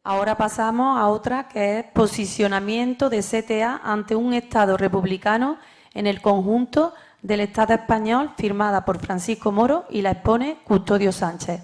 Ahora pasamos a otra que es posicionamiento de CTA ante un Estado republicano en el conjunto del Estado español, firmada por Francisco Moro y la expone Custodio Sánchez.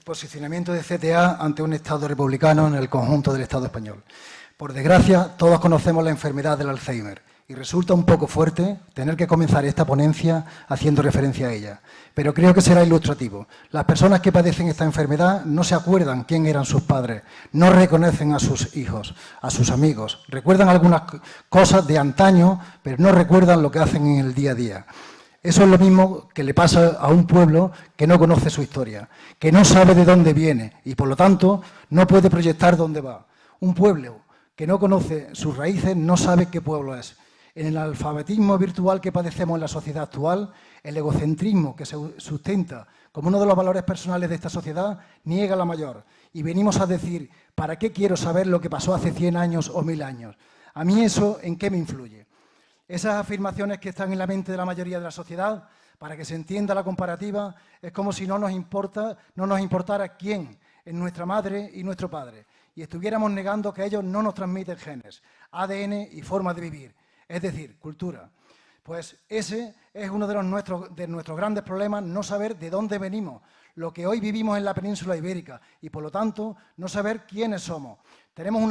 Posicionamiento de CTA ante un Estado republicano en el conjunto del Estado español. Por desgracia, todos conocemos la enfermedad del Alzheimer y resulta un poco fuerte tener que comenzar esta ponencia haciendo referencia a ella, pero creo que será ilustrativo. Las personas que padecen esta enfermedad no se acuerdan quién eran sus padres, no reconocen a sus hijos, a sus amigos, recuerdan algunas cosas de antaño, pero no recuerdan lo que hacen en el día a día. Eso es lo mismo que le pasa a un pueblo que no conoce su historia, que no sabe de dónde viene y, por lo tanto, no puede proyectar dónde va. Un pueblo que no conoce sus raíces no sabe qué pueblo es. En el alfabetismo virtual que padecemos en la sociedad actual, el egocentrismo que se sustenta como uno de los valores personales de esta sociedad niega la mayor. Y venimos a decir, ¿para qué quiero saber lo que pasó hace 100 años o 1000 años? ¿A mí eso en qué me influye? Esas afirmaciones que están en la mente de la mayoría de la sociedad, para que se entienda la comparativa, es como si no nos importara quién es nuestra madre y nuestro padre, y estuviéramos negando que ellos no nos transmiten genes, ADN y forma de vivir, es decir, cultura. Pues ese es uno de nuestros grandes problemas, no saber de dónde venimos, lo que hoy vivimos en la península ibérica, y por lo tanto no saber quiénes somos. Tenemos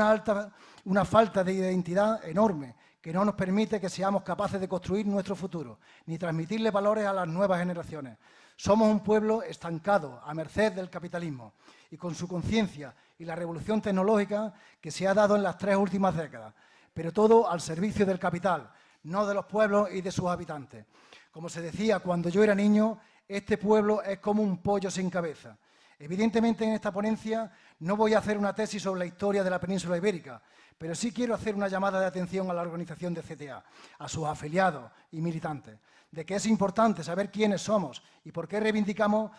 una falta de identidad enorme, que no nos permite que seamos capaces de construir nuestro futuro, ni transmitirle valores a las nuevas generaciones. Somos un pueblo estancado, a merced del capitalismo, y con su conciencia y la revolución tecnológica que se ha dado en las 3 últimas décadas, pero todo al servicio del capital, no de los pueblos y de sus habitantes. Como se decía cuando yo era niño, este pueblo es como un pollo sin cabeza. Evidentemente, en esta ponencia no voy a hacer una tesis sobre la historia de la península ibérica, pero sí quiero hacer una llamada de atención a la organización de CTA, a sus afiliados y militantes, de que es importante saber quiénes somos y por qué reivindicamos,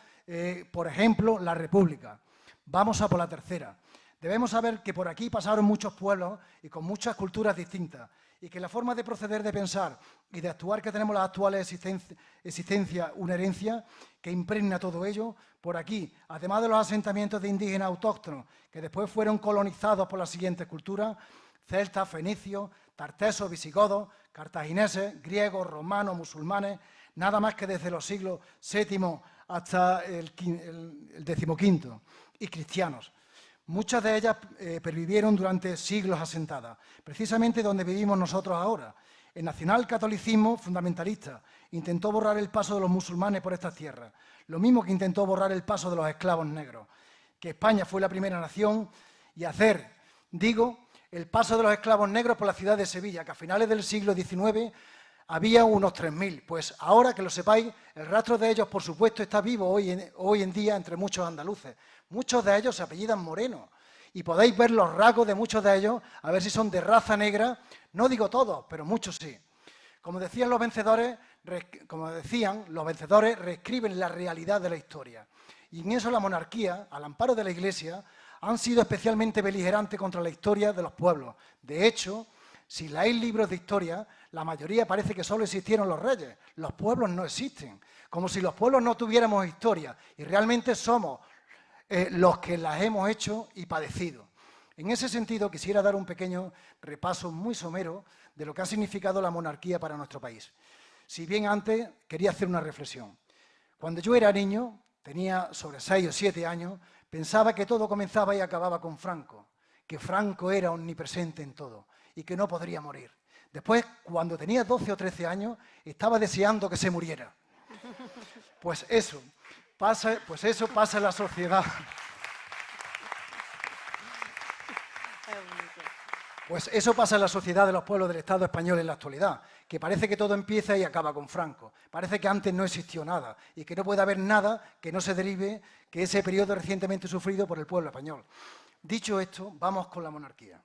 por ejemplo, la República. Vamos a por la tercera. Debemos saber que por aquí pasaron muchos pueblos y con muchas culturas distintas, y que la forma de proceder, de pensar y de actuar que tenemos las actuales existencia, una herencia que impregna todo ello, por aquí, además de los asentamientos de indígenas autóctonos, que después fueron colonizados por las siguientes culturas, celtas, fenicios, tartesos, visigodos, cartagineses, griegos, romanos, musulmanes, nada más que desde los siglos VII hasta el XV, y cristianos. Muchas de ellas pervivieron durante siglos asentadas, precisamente donde vivimos nosotros ahora. El nacionalcatolicismo fundamentalista intentó borrar el paso de los musulmanes por estas tierras, lo mismo que intentó borrar el paso de los esclavos negros, que España fue la primera nación, y hacer, digo, el paso de los esclavos negros por la ciudad de Sevilla, que a finales del siglo XIX había unos 3000. Pues ahora, que lo sepáis, el rastro de ellos, por supuesto, está vivo hoy en día entre muchos andaluces. Muchos de ellos se apellidan Moreno, y podéis ver los rasgos de muchos de ellos, a ver si son de raza negra. No digo todos, pero muchos sí. Como decían los vencedores, reescriben la realidad de la historia. Y en eso la monarquía, al amparo de la Iglesia, han sido especialmente beligerantes contra la historia de los pueblos. De hecho, si leéis libros de historia, la mayoría parece que solo existieron los reyes. Los pueblos no existen, como si los pueblos no tuviéramos historia, y realmente somos los que las hemos hecho y padecido. En ese sentido, quisiera dar un pequeño repaso muy somero de lo que ha significado la monarquía para nuestro país. Si bien antes quería hacer una reflexión. Cuando yo era niño, tenía sobre 6 o 7 años, pensaba que todo comenzaba y acababa con Franco, que Franco era omnipresente en todo y que no podría morir. Después, cuando tenía 12 o 13 años, estaba deseando que se muriera. Pues eso pasa en la sociedad. Pues eso pasa en la sociedad de los pueblos del Estado español en la actualidad, que parece que todo empieza y acaba con Franco. Parece que antes no existió nada y que no puede haber nada que no se derive de ese periodo recientemente sufrido por el pueblo español. Dicho esto, vamos con la monarquía.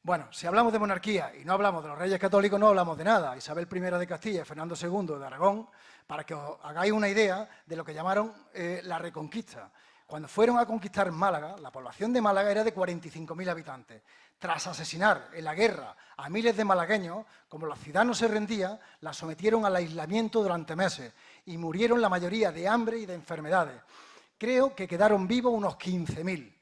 Bueno, si hablamos de monarquía y no hablamos de los reyes católicos, no hablamos de nada. Isabel I de Castilla y Fernando II de Aragón, para que os hagáis una idea de lo que llamaron la Reconquista. Cuando fueron a conquistar Málaga, la población de Málaga era de 45.000 habitantes. Tras asesinar en la guerra a miles de malagueños, como la ciudad no se rendía, la sometieron al aislamiento durante meses y murieron la mayoría de hambre y de enfermedades. Creo que quedaron vivos unos 15.000.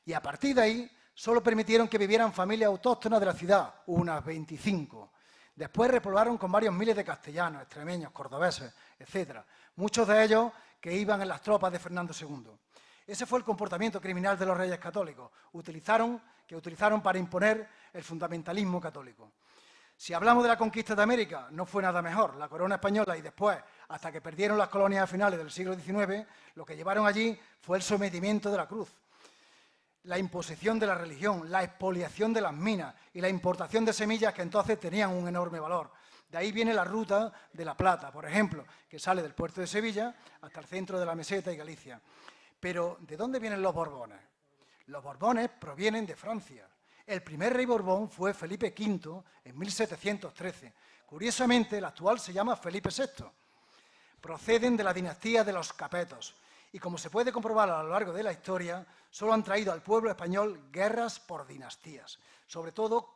Y a partir de ahí, solo permitieron que vivieran familias autóctonas de la ciudad, unas 25. Después repoblaron con varios miles de castellanos, extremeños, cordobeses, etc. Muchos de ellos que iban en las tropas de Fernando II. Ese fue el comportamiento criminal de los reyes católicos, que utilizaron para imponer el fundamentalismo católico. Si hablamos de la conquista de América, no fue nada mejor. La corona española y después, hasta que perdieron las colonias a finales del siglo XIX, lo que llevaron allí fue el sometimiento de la cruz, la imposición de la religión, la expoliación de las minas y la importación de semillas que entonces tenían un enorme valor. De ahí viene la ruta de la plata, por ejemplo, que sale del puerto de Sevilla hasta el centro de la Meseta y Galicia. Pero, ¿de dónde vienen los Borbones? Los Borbones provienen de Francia. El primer rey Borbón fue Felipe V en 1713. Curiosamente, el actual se llama Felipe VI. Proceden de la dinastía de los Capetos. Y como se puede comprobar a lo largo de la historia, solo han traído al pueblo español guerras por dinastías, sobre todo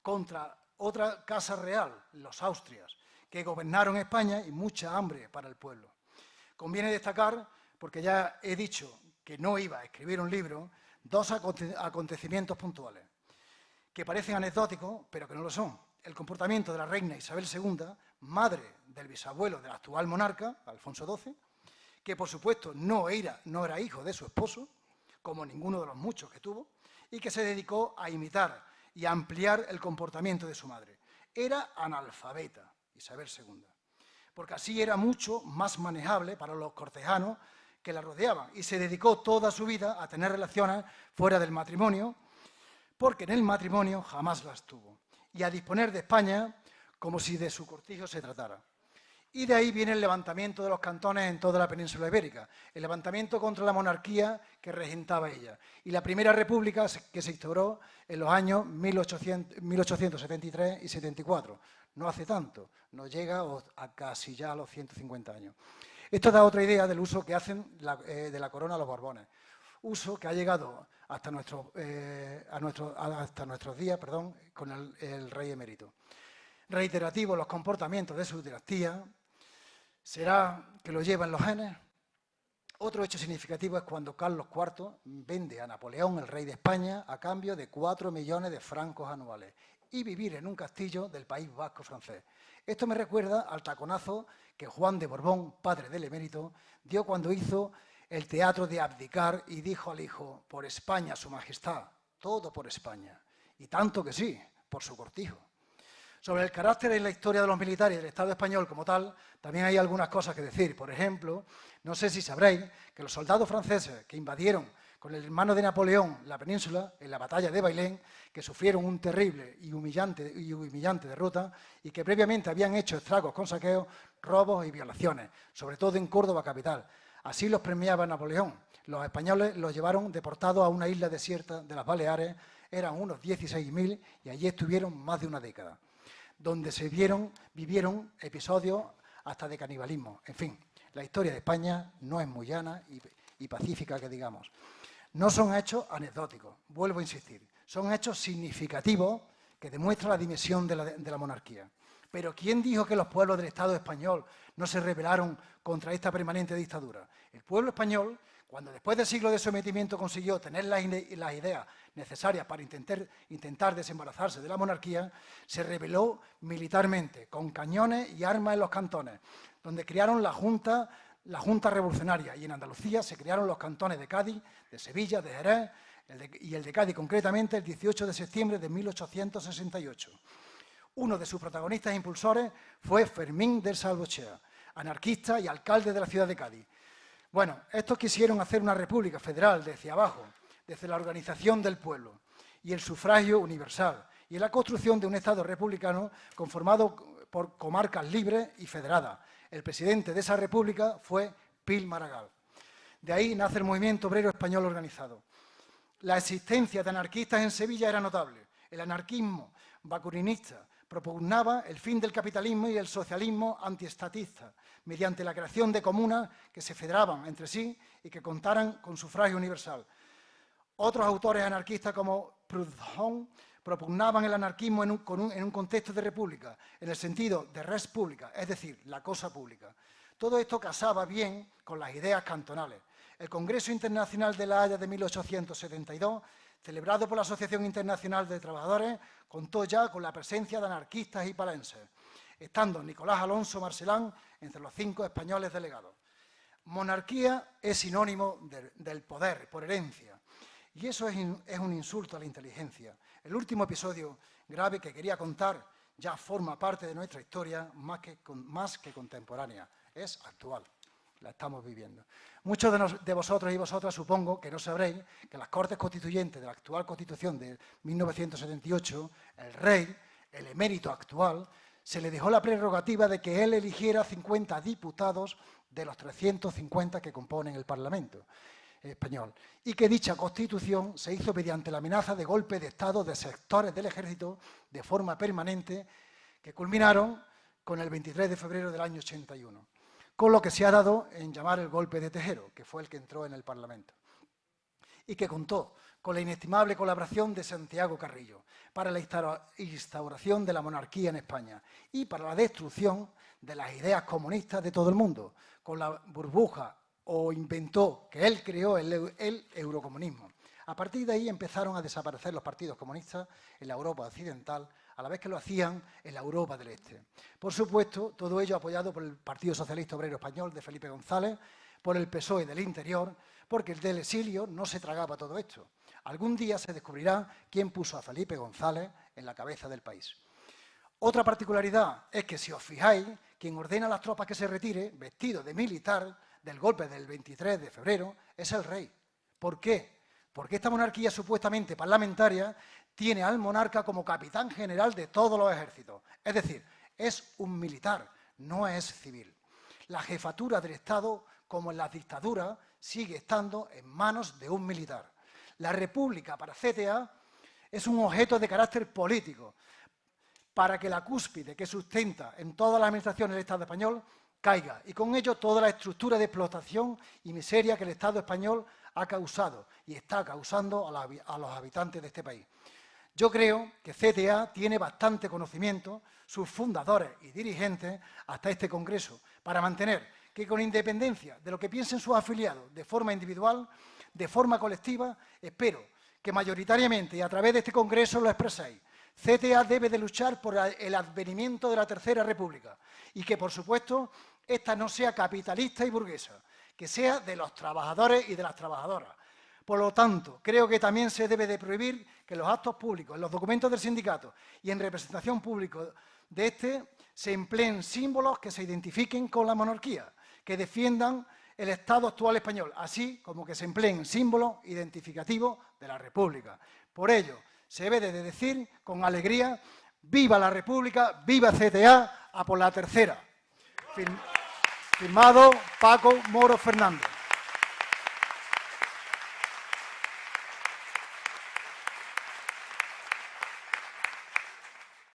contra otra casa real, los Austrias, que gobernaron España y mucha hambre para el pueblo. Conviene destacar, porque ya he dicho que no iba a escribir un libro, dos acontecimientos puntuales, que parecen anecdóticos, pero que no lo son. El comportamiento de la reina Isabel II, madre del bisabuelo del actual monarca, Alfonso XII, que por supuesto no era hijo de su esposo, como ninguno de los muchos que tuvo, y que se dedicó a imitar y a ampliar el comportamiento de su madre. Era analfabeta, Isabel II, porque así era mucho más manejable para los cortejanos que la rodeaban, y se dedicó toda su vida a tener relaciones fuera del matrimonio, porque en el matrimonio jamás las tuvo, y a disponer de España como si de su cortijo se tratara. Y de ahí viene el levantamiento de los cantones en toda la península ibérica, el levantamiento contra la monarquía que regentaba ella, y la primera república que se instauró en los años 1873 y 74. No hace tanto, no llega a casi ya a los 150 años. Esto da otra idea del uso que hacen de la corona los Borbones, uso que ha llegado hasta nuestros días, con el rey emérito. Reiterativos los comportamientos de su dinastía. ¿Será que lo llevan los genes? Otro hecho significativo es cuando Carlos IV vende a Napoleón, el rey de España, a cambio de 4 millones de francos anuales y vivir en un castillo del País Vasco francés. Esto me recuerda al taconazo que Juan de Borbón, padre del emérito, dio cuando hizo el teatro de abdicar y dijo al hijo: por España, su majestad, todo por España. Y tanto que sí, por su cortijo. Sobre el carácter y la historia de los militares y del Estado español como tal, también hay algunas cosas que decir. Por ejemplo, no sé si sabréis que los soldados franceses que invadieron con el hermano de Napoleón la península en la batalla de Bailén, que sufrieron un terrible y humillante derrota y que previamente habían hecho estragos con saqueos, robos y violaciones, sobre todo en Córdoba capital. Así los premiaba Napoleón. Los españoles los llevaron deportados a una isla desierta de las Baleares, eran unos 16.000 y allí estuvieron más de una década, donde vivieron episodios hasta de canibalismo. En fin, la historia de España no es muy llana y pacífica, que digamos. No son hechos anecdóticos, vuelvo a insistir, son hechos significativos que demuestran la dimensión de la monarquía. Pero ¿quién dijo que los pueblos del Estado español no se rebelaron contra esta permanente dictadura? El pueblo español, cuando después de siglos de sometimiento consiguió tener las ideas necesarias para intentar desembarazarse de la monarquía, se rebeló militarmente, con cañones y armas en los cantones, donde crearon la Junta Revolucionaria, y en Andalucía se crearon los cantones de Cádiz, de Sevilla, de Jerez, y el de Cádiz concretamente el 18 de septiembre de 1868. Uno de sus protagonistas e impulsores fue Fermín del Salvochea, anarquista y alcalde de la ciudad de Cádiz. Bueno, estos quisieron hacer una república federal desde abajo, desde la organización del pueblo. y el sufragio universal, y en la construcción de un Estado republicano conformado por comarcas libres y federadas. El presidente de esa república fue Pil Maragall. De ahí nace el movimiento obrero español organizado. La existencia de anarquistas en Sevilla era notable. El anarquismo bakuninista propugnaba el fin del capitalismo y el socialismo antiestatista, mediante la creación de comunas que se federaban entre sí y que contaran con sufragio universal. Otros autores anarquistas como Proudhon propugnaban el anarquismo en un contexto de república, en el sentido de res pública, es decir, la cosa pública. Todo esto casaba bien con las ideas cantonales. El Congreso Internacional de La Haya de 1872, celebrado por la Asociación Internacional de Trabajadores, contó ya con la presencia de anarquistas y palenses, estando Nicolás Alonso Marcelán entre los 5 españoles delegados. Monarquía es sinónimo del poder, por herencia, y eso es un insulto a la inteligencia. El último episodio grave que quería contar ya forma parte de nuestra historia más que contemporánea, es actual. La estamos viviendo. Muchos de vosotros y vosotras supongo que no sabréis que las Cortes Constituyentes de la actual Constitución de 1978, el rey, el emérito actual, se le dejó la prerrogativa de que él eligiera 50 diputados de los 350 que componen el Parlamento español, y que dicha Constitución se hizo mediante la amenaza de golpe de Estado de sectores del Ejército de forma permanente, que culminaron con el 23 de febrero del año 81. Con lo que se ha dado en llamar el golpe de Tejero, que fue el que entró en el Parlamento, y que contó con la inestimable colaboración de Santiago Carrillo para la instauración de la monarquía en España y para la destrucción de las ideas comunistas de todo el mundo, con la burbuja o inventó, que él creó el eurocomunismo. A partir de ahí empezaron a desaparecer los partidos comunistas en la Europa occidental, a la vez que lo hacían en la Europa del Este. Por supuesto, todo ello apoyado por el Partido Socialista Obrero Español de Felipe González, por el PSOE del Interior, porque el del exilio no se tragaba todo esto. Algún día se descubrirá quién puso a Felipe González en la cabeza del país. Otra particularidad es que, si os fijáis, quien ordena a las tropas que se retire, vestido de militar, del golpe del 23 de febrero, es el rey. ¿Por qué? Porque esta monarquía supuestamente parlamentaria tiene al monarca como capitán general de todos los ejércitos. Es decir, es un militar, no es civil. La jefatura del Estado, como en las dictaduras, sigue estando en manos de un militar. La República para CTA es un objeto de carácter político, para que la cúspide que sustenta en todas las administraciones del Estado español caiga, y con ello toda la estructura de explotación y miseria que el Estado español ha causado y está causando a los habitantes de este país. Yo creo que CTA tiene bastante conocimiento, sus fundadores y dirigentes, hasta este Congreso, para mantener que, con independencia de lo que piensen sus afiliados de forma individual, de forma colectiva, espero que mayoritariamente y a través de este Congreso lo expreséis. CTA debe de luchar por el advenimiento de la Tercera República y que, por supuesto, esta no sea capitalista y burguesa, que sea de los trabajadores y de las trabajadoras. Por lo tanto, creo que también se debe de prohibir que los actos públicos, en los documentos del sindicato y en representación pública de este, se empleen símbolos que se identifiquen con la monarquía, que defiendan el Estado actual español, así como que se empleen símbolos identificativos de la República. Por ello, se debe de decir con alegría: ¡viva la República, viva CTA, a por la tercera! Firmado Paco Moro Fernández.